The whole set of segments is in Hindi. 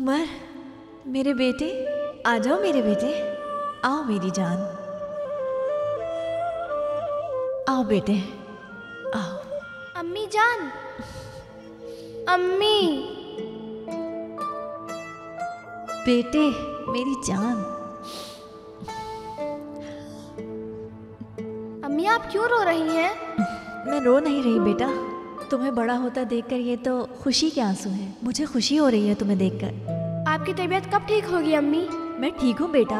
उमर, मेरे बेटे, आ जाओ मेरे बेटे, आओ मेरी जान, आओ बेटे, आओ। अम्मी जान, अम्मी। बेटे, मेरी जान। अम्मी आप क्यों रो रही हैं? मैं रो नहीं रही बेटा, तुम्हें बड़ा होता देखकर ये तो खुशी के आंसू हैं। मुझे खुशी हो रही है तुम्हें देखकर। आपकी तबीयत कब ठीक होगी अम्मी? मैं ठीक हूँ बेटा,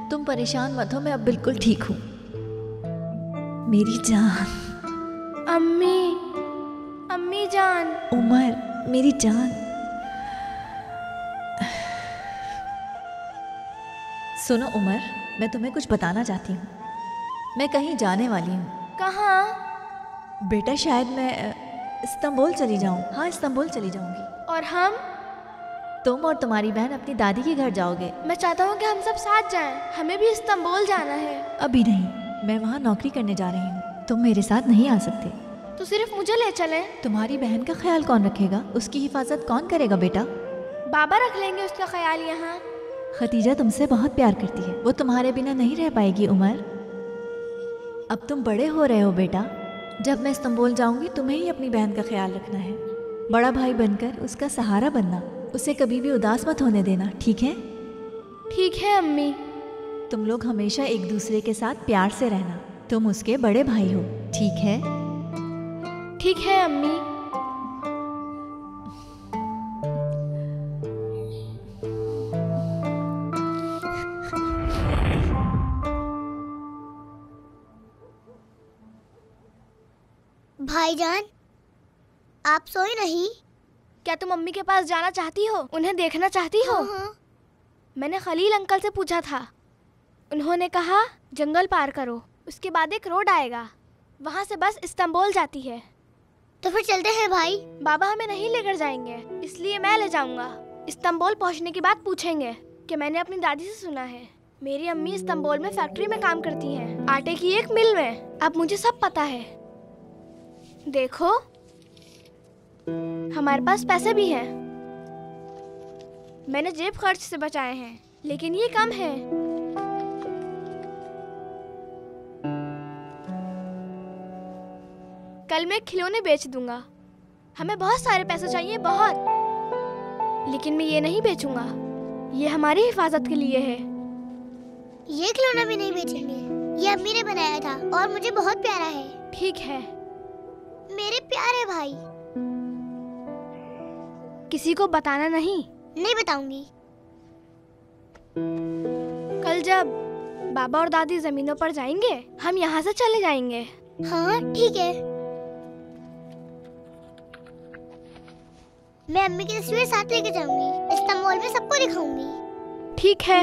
तुम परेशान मत हो, मैं अब बिल्कुल ठीक हूँ मेरी जान। अम्मी, अम्मी जान। उमर, मेरी जान। सुनो उमर, मैं तुम्हें कुछ बताना चाहती हूँ। मैं कहीं जाने वाली हूँ। कहाँ? बेटा शायद मैं इस्तांबुल चली जाऊँ। हाँ, इस्तांबुल चली जाऊँगी। और हम? तुम और तुम्हारी बहन अपनी दादी के घर जाओगे। मैं चाहता हूँ कि हम सब साथ जाएं। हमें भी इस्तांबुल जाना है। अभी नहीं, मैं वहाँ नौकरी करने जा रही हूँ। तुम मेरे साथ नहीं आ सकते। तो सिर्फ मुझे ले चलें? तुम्हारी बहन का ख्याल कौन रखेगा? उसकी हिफाजत कौन करेगा बेटा? बाबा रख लेंगे उसका ख्याल यहाँ। खतीजा तुमसे बहुत प्यार करती है, वो तुम्हारे बिना नहीं रह पाएगी उमर। अब तुम बड़े हो रहे हो बेटा, जब मैं इस्तांबुल जाऊंगी तुम्हें ही अपनी बहन का ख्याल रखना है। बड़ा भाई बनकर उसका सहारा बनना, उसे कभी भी उदास मत होने देना, ठीक है? ठीक है अम्मी। तुम लोग हमेशा एक दूसरे के साथ प्यार से रहना। तुम उसके बड़े भाई हो, ठीक है? ठीक है अम्मी। भाईजान, आप सोए नहीं? क्या तुम मम्मी के पास जाना चाहती हो? उन्हें देखना चाहती हो? हाँ। मैंने खलील अंकल से पूछा था। उन्होंने कहा जंगल पार करो, उसके बाद एक रोड आएगा, वहाँ से बस इस्तांबुल जाती है। तो फिर चलते हैं भाई। बाबा हमें नहीं लेकर जाएंगे, इसलिए मैं ले जाऊंगा। इस्तांबुल पहुँचने के बाद पूछेंगे कि मैंने अपनी दादी से सुना है मेरी अम्मी इस्तांबुल में फैक्ट्री में काम करती हैं, आटे की एक मिल में। अब मुझे सब पता है। देखो, हमारे पास पैसे भी हैं। मैंने जेब खर्च से बचाए हैं, लेकिन ये कम है। कल मैं खिलौने बेच दूंगा। हमें बहुत सारे पैसे चाहिए, बहुत। लेकिन मैं ये नहीं बेचूंगा, ये हमारी हिफाजत के लिए है। ये खिलौना भी नहीं बेचेंगे, ये अम्मी ने बनाया था और मुझे बहुत प्यारा है। ठीक है मेरे प्यारे भाई। किसी को बताना नहीं। नहीं बताऊंगी। कल जब बाबा और दादी जमीनों पर जाएंगे, हम यहाँ से चले जाएंगे। हाँ ठीक है। मैं अम्मी की तस्वीर साथ लेके जाऊंगी, इस्तांबुल में सबको दिखाऊंगी। ठीक है।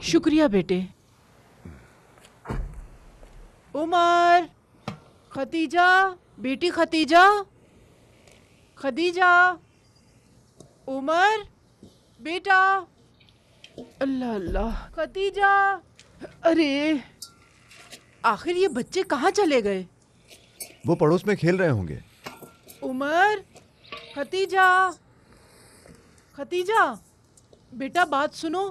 शुक्रिया बेटे। उमर, खतीजा, बेटी खतीजा, खदीजा, उमर, बेटा, अल्लाह अल्लाह, खदीजा, अरे आखिर ये बच्चे कहाँ चले गए? वो पड़ोस में खेल रहे होंगे। उमर, खदीजा, खदीजा, बेटा बात सुनो,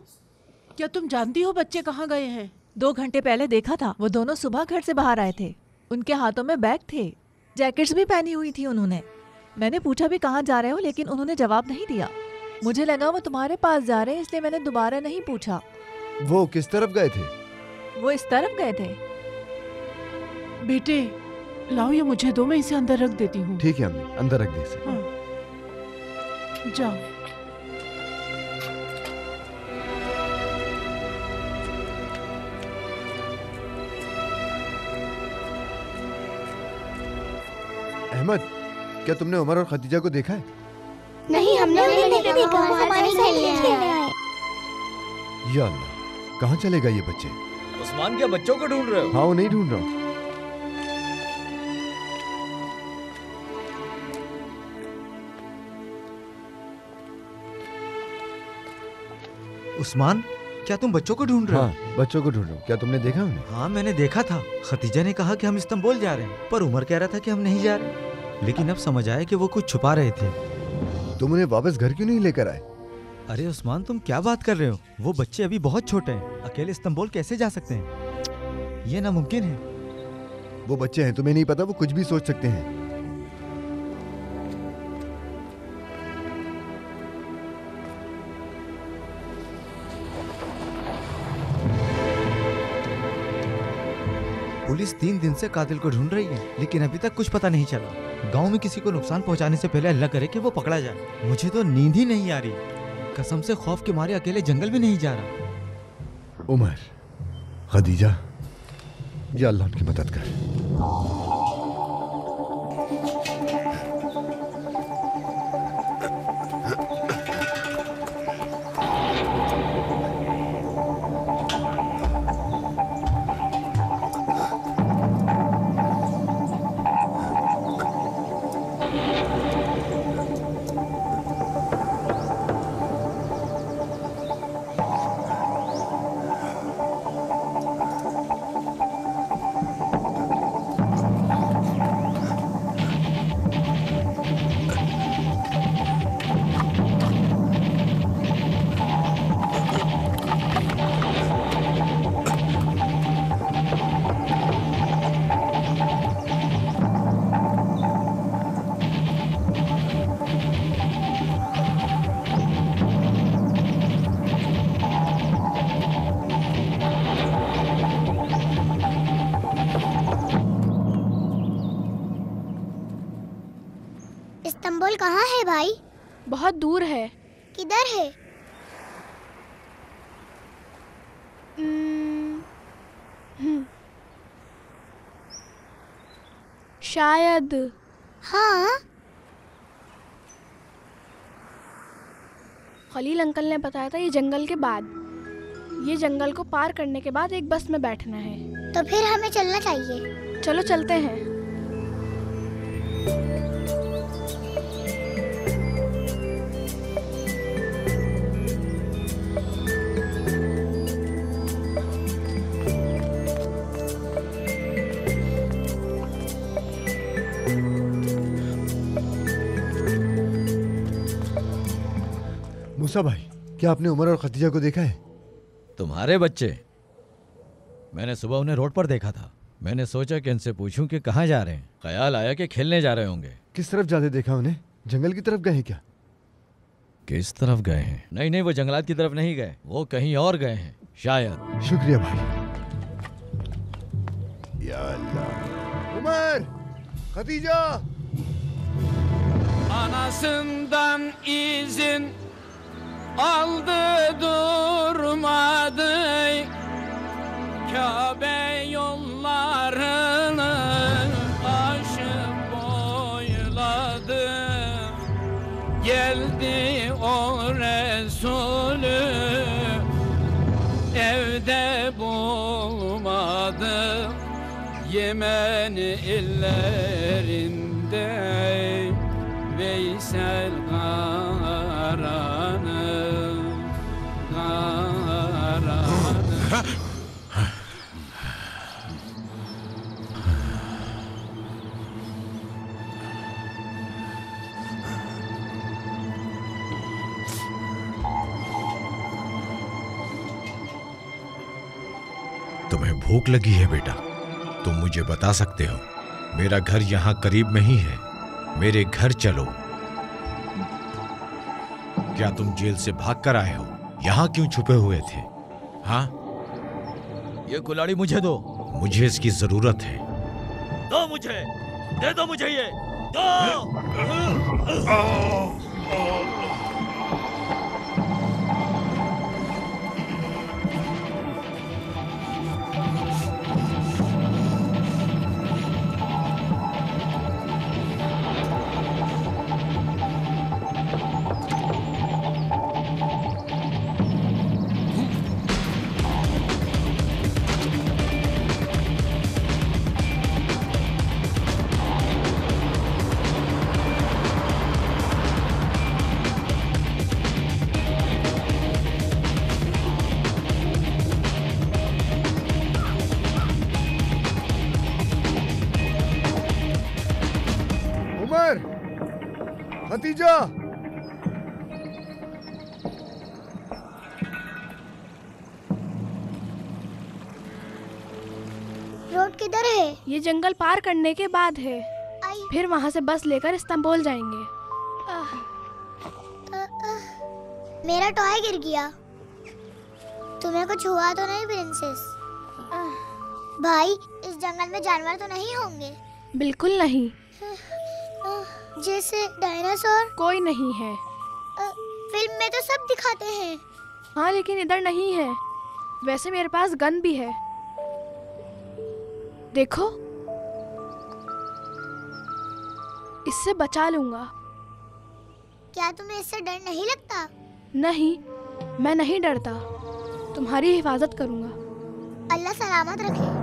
क्या तुम जानती हो बच्चे कहाँ गए हैं? 2 घंटे पहले देखा था, वो दोनों सुबह घर से बाहर आए थे। उनके हाथों में बैग थे, जैकेट्स भी पहनी हुई थी उन्होंने। मैंने पूछा भी कहाँ जा रहे हो, लेकिन उन्होंने जवाब नहीं दिया। मुझे लगा वो तुम्हारे पास जा रहे हैं, इसलिए मैंने दोबारा नहीं पूछा। वो किस तरफ गए थे? वो इस तरफ गए थे। बेटे लाओ, ये मुझे दो, मैं इसे अंदर रख देती हूँ। ठीक है अम्मी, अंदर रख दे इसे। हाँ। जाओ। अहमद, क्या तुमने उमर और खदीजा को देखा है? नहीं, हमने नहीं देखा, वो हमारे साथ खेलने आए। या अल्लाह, कहाँ चले गए ये बच्चे? उस्मान, क्या बच्चों को ढूंढ रहे हो? हाँ, वो नहीं ढूंढ रहा हूँ। उस्मान, क्या तुम बच्चों को ढूंढ रहे हो? हाँ, बच्चों को ढूंढ रहा हूँ। क्या तुमने देखा उन्हें? हाँ, मैंने देखा था। खदीजा ने कहा कि हम इस्तांबुल जा रहे हैं, पर उमर कह रहा था कि हम नहीं जा रहे। लेकिन अब समझ आया कि वो कुछ छुपा रहे थे। तुम उन्हें वापस घर क्यों नहीं लेकर आए? अरे उस्मान, तुम क्या बात कर रहे हो? वो बच्चे अभी बहुत छोटे हैं, अकेले इस्तांबुल कैसे जा सकते हैं? ये नामुमकिन है। वो बच्चे हैं, तुम्हें नहीं पता वो कुछ भी सोच सकते हैं। पुलिस 3 दिन से कातिल को ढूंढ रही है, लेकिन अभी तक कुछ पता नहीं चला। गांव में किसी को नुकसान पहुंचाने से पहले अल्लाह करे कि वो पकड़ा जाए। मुझे तो नींद ही नहीं आ रही। कसम से खौफ के मारे अकेले जंगल में नहीं जा रहा। उमर, खदीजा, या अल्लाह उनकी मदद कर। इस्तांबुल कहाँ है भाई? बहुत दूर है। किधर है? शायद। हाँ, खलील अंकल ने बताया था ये जंगल के बाद। ये जंगल को पार करने के बाद एक बस में बैठना है। तो फिर हमें चलना चाहिए। चलो चलते हैं। मूसा भाई, क्या आपने उमर और खदीजा को देखा है? तुम्हारे बच्चे? मैंने सुबह उन्हें रोड पर देखा था। मैंने सोचा कि इनसे पूछूं कि कहाँ जा रहे हैं। ख्याल आया कि खेलने जा रहे होंगे। किस तरफ जाते देखा उन्हें? जंगल की तरफ गए हैं क्या? किस तरफ गए हैं? नहीं नहीं, वो जंगलात की तरफ नहीं गए, वो कहीं और गए हैं शायद। शुक्रिया भाई। या अल्लाह। Umar, Khadija. Anasından izin aldı durmadı, Kabe yollarını aşıp boyladı, geldi o Resulü evde bulmadı, Yemen illerinde Veysel karanım, karanım. तुम्हें भूख लगी है बेटा? तुम मुझे बता सकते हो। मेरा घर यहाँ करीब में ही है, मेरे घर चलो। क्या तुम जेल से भाग कर आए हो? यहाँ क्यों छुपे हुए थे? हाँ, ये कुल्हाड़ी मुझे दो। मुझे इसकी जरूरत है। दो मुझे, दे दो मुझे ये, दो। उमर, खतीजा, रोड किधर है? ये जंगल पार करने के बाद है। आई। फिर वहाँ से बस लेकर इस्तांबुल जाएंगे। मेरा टॉय गिर गया। तुम्हें कुछ हुआ तो नहीं प्रिंसेस? भाई, इस जंगल में जानवर तो नहीं होंगे? बिल्कुल नहीं। जैसे डायनासोर? कोई नहीं है। फिल्म में तो सब दिखाते हैं। हाँ, लेकिन इधर नहीं है। वैसे मेरे पास गन भी है, देखो, इससे बचा लूंगा। क्या तुम्हें इससे डर नहीं लगता? नहीं, मैं नहीं डरता। तुम्हारी हिफाजत करूंगा। अल्लाह सलामत रखे।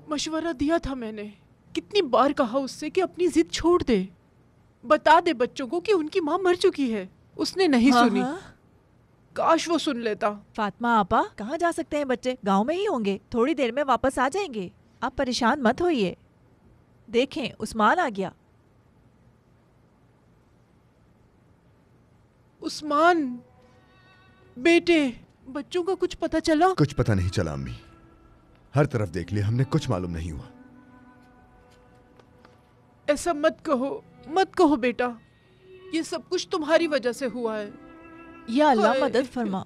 मशवरा दिया था मैंने, कितनी बार कहा उससे कि अपनी जिद छोड़ दे, बता दे बच्चों को कि उनकी माँ मर चुकी है। उसने नहीं सुनी। काश वो सुन लेता। फातिमा आपा, कहाँ जा सकते हैं बच्चे? गांव में ही होंगे, थोड़ी देर में वापस आ जाएंगे। आप परेशान मत होइए। देखें, उस्मान आ गया। उस्मान बेटे, बच्चों का कुछ पता चला? कुछ पता नहीं चला अम्मी, हर तरफ देख लिया हमने, कुछ मालूम नहीं हुआ। ऐसा मत कहो बेटा, ये सब कुछ तुम्हारी वजह से हुआ है। या अल्लाह मदद फरमा।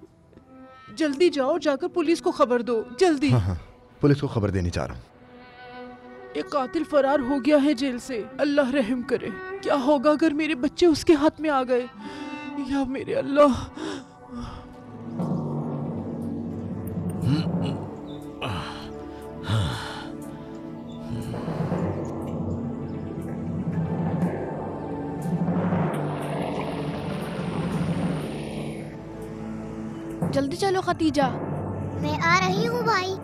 जल्दी जाओ, जाकर पुलिस को खबर दो, जल्दी। हाँ, पुलिस को खबर देने जा रहा हूँ। एक कातिल फरार हो गया है जेल से। अल्लाह रहम करे। क्या होगा अगर मेरे बच्चे उसके हाथ में आ गए? या मेरे अल्लाह। जल्दी चलो खतीजा। मैं आ रही हूँ भाई।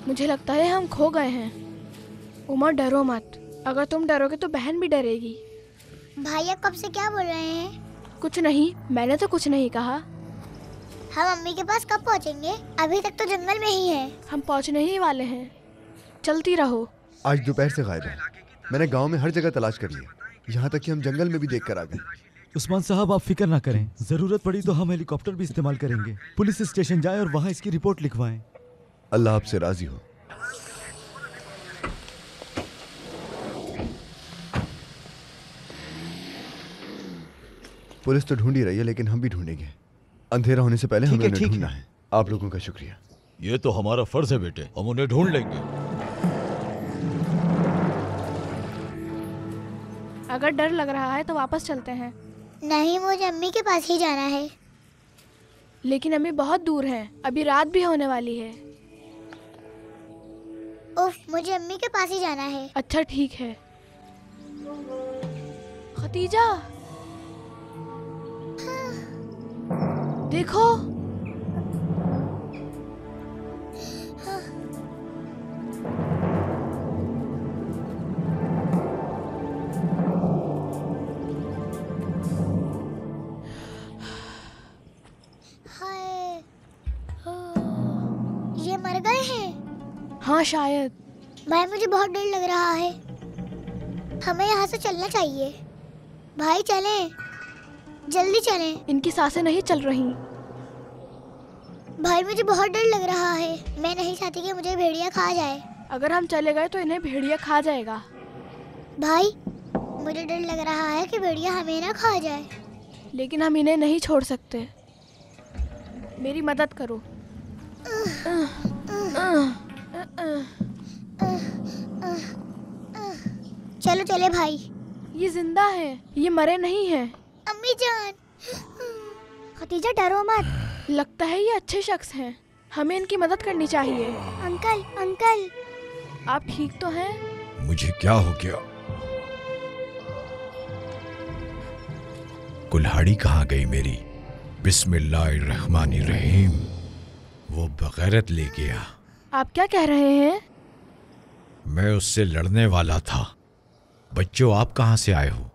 मुझे लगता है हम खो गए हैं। उमर, डरो मत। अगर तुम डरोगे तो बहन भी डरेगी। भाई आप कब से क्या बोल रहे हैं? कुछ नहीं, मैंने तो कुछ नहीं कहा। हम अम्मी के पास कब पहुँचेंगे? अभी तक तो जंगल में ही है। हम पहुँचने ही वाले हैं, चलती रहो। आज दोपहर से गायब है। मैंने गांव में हर जगह तलाश कर लिया, यहाँ तक कि हम जंगल में भी देख कर आ गए। उस्मान साहब, आप फिक्र ना करें, जरूरत पड़ी तो हम हेलीकॉप्टर भी इस्तेमाल करेंगे। पुलिस स्टेशन जाएं और वहाँ इसकी रिपोर्ट लिखवाएं। अल्लाह आपसे राजी हो। पुलिस तो ढूंढ ही रही है, लेकिन हम भी ढूंढेंगे। अंधेरा होने से पहले हमें उन्हें ढूंढना है। आप लोगों का शुक्रिया। ये तो हमारा फर्ज है बेटे, हम उन्हें ढूंढ लेंगे। अगर डर लग रहा है तो वापस चलते हैं। नहीं, मुझे अम्मी के पास ही जाना है। लेकिन अम्मी बहुत दूर है, अभी रात भी होने वाली है। उफ, मुझे अम्मी के पास ही जाना है। अच्छा ठीक है। खतीजा, देखो। हाय, ये मर गए हैं। हाँ शायद। भाई मुझे बहुत डर लग रहा है, हमें यहाँ से चलना चाहिए। भाई चलें, जल्दी चलें। इनकी सांसें नहीं चल रही। भाई मुझे बहुत डर लग रहा है, मैं नहीं चाहती कि मुझे भेड़िया खा जाए। अगर हम चले गए तो इन्हें भेड़िया खा जाएगा। भाई मुझे डर लग रहा है कि भेड़िया हमें ना खा जाए। लेकिन हम इन्हें नहीं छोड़ सकते। मेरी मदद करो। चलो चले भाई। ये जिंदा है, ये मरे नहीं हैं। अम्मी जान। खतीजा डरो मत। लगता है ये अच्छे शख्स हैं, हमें इनकी मदद करनी चाहिए। अंकल अंकल, आप ठीक तो हैं? मुझे क्या हो गया? कुल्हाड़ी कहाँ गई मेरी? बिस्मिल्लाहिर्रहमानिर्रहीम। वो बगैरत ले गया। आप क्या कह रहे हैं? मैं उससे लड़ने वाला था। बच्चों, आप कहाँ से आए हो?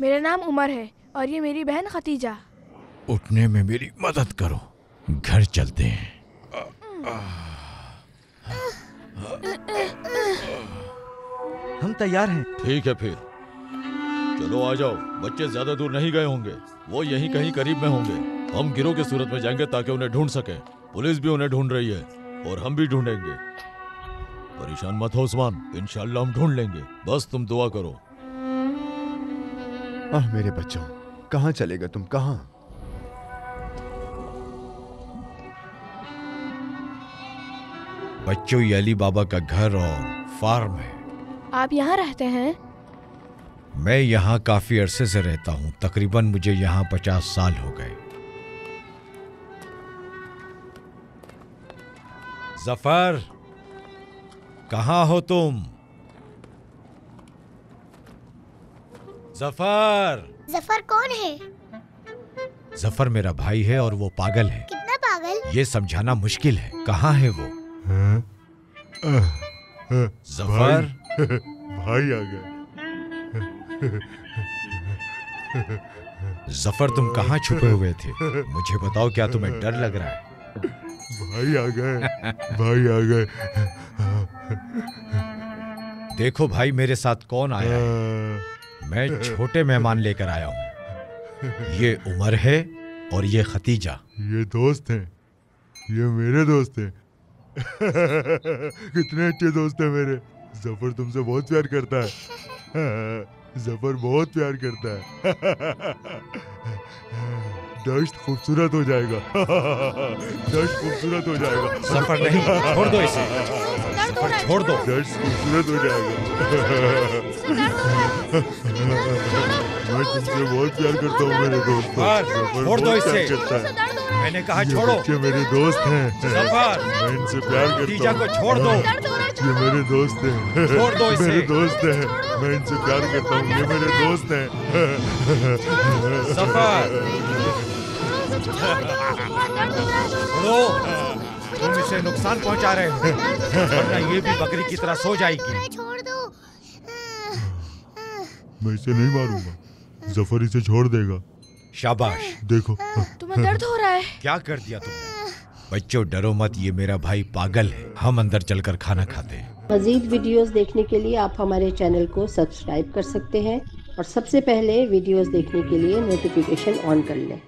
मेरा नाम उमर है और ये मेरी बहन खतीजा। उठने में मेरी मदद करो, घर चलते हैं। हम तैयार हैं। ठीक है फिर चलो आ जाओ। बच्चे ज्यादा दूर नहीं गए होंगे, वो यहीं कहीं करीब में होंगे। हम गिरोह की सूरत में जाएंगे ताकि उन्हें ढूंढ सके। पुलिस भी उन्हें ढूंढ रही है और हम भी ढूंढेंगे। परेशान मत हो उस्मान, इंशाल्लाह हम ढूंढ लेंगे। बस तुम दुआ करो। मेरे बच्चों, कहाँ चले गए तुम? कहाँ? बच्चों, ये अली बाबा का घर और फार्म है। आप यहाँ रहते हैं? मैं यहाँ काफी अरसे से रहता हूँ। तकरीबन मुझे यहाँ 50 साल हो गए। जफर, कहाँ हो तुम? जफर। जफर कौन है? जफर मेरा भाई है और वो पागल है। कितना पागल? ये समझाना मुश्किल है। कहाँ है वो? जफर। भाई आ गए। जफर, तुम कहाँ छुपे हुए थे? मुझे बताओ, क्या तुम्हें डर लग रहा है? भाई आ गए, भाई आ गए। देखो भाई, मेरे साथ कौन आया है। मैं छोटे मेहमान लेकर आया हूँ। ये उमर है और ये खतीजा। ये दोस्त हैं, ये मेरे दोस्त हैं। कितने अच्छे दोस्त हैं मेरे। जफर तुमसे बहुत प्यार करता है। जफर बहुत प्यार करता है। दश्त खूबसूरत हो जाएगा। दश्त खूबसूरत हो जाएगा। जफर नहीं, छोड़ दो इसे। जफर छोड़ दो। दश्त खूबसूरत हो जाएगा। मैं तुमसे बहुत प्यार करता हूँ मेरे दोस्त। छोड़ दो इसे। मैंने कहा छोड़ो। ये मेरे दोस्त हैं। जफर, मैं इनसे प्यार करता हूँ। खतीजा को छोड़ दो। ये मेरे दोस्त हैं। छोड़ दो इसे। मेरे दोस्त हैं। मैं इनसे प्यार करता हूँ। ये मेरे दोस्त हैं। जफर, छोड़ो। तुम इसे नुकसान पहुंचा रहे हो, वरना ये भी बकरी की तरह सो जाएगी। छोड़ दो। मैं इसे नहीं मारूंगा। जफर इसे छोड़ देगा। शाबाश। देखो, तुम्हें दर्द हो रहा है? क्या कर दिया तुमने? बच्चों, डरो मत, ये मेरा भाई पागल है। हम अंदर चलकर खाना खाते हैं। मजीद वीडियोस देखने के लिए आप हमारे चैनल को सब्सक्राइब कर सकते हैं और सबसे पहले वीडियोस देखने के लिए नोटिफिकेशन ऑन कर लें।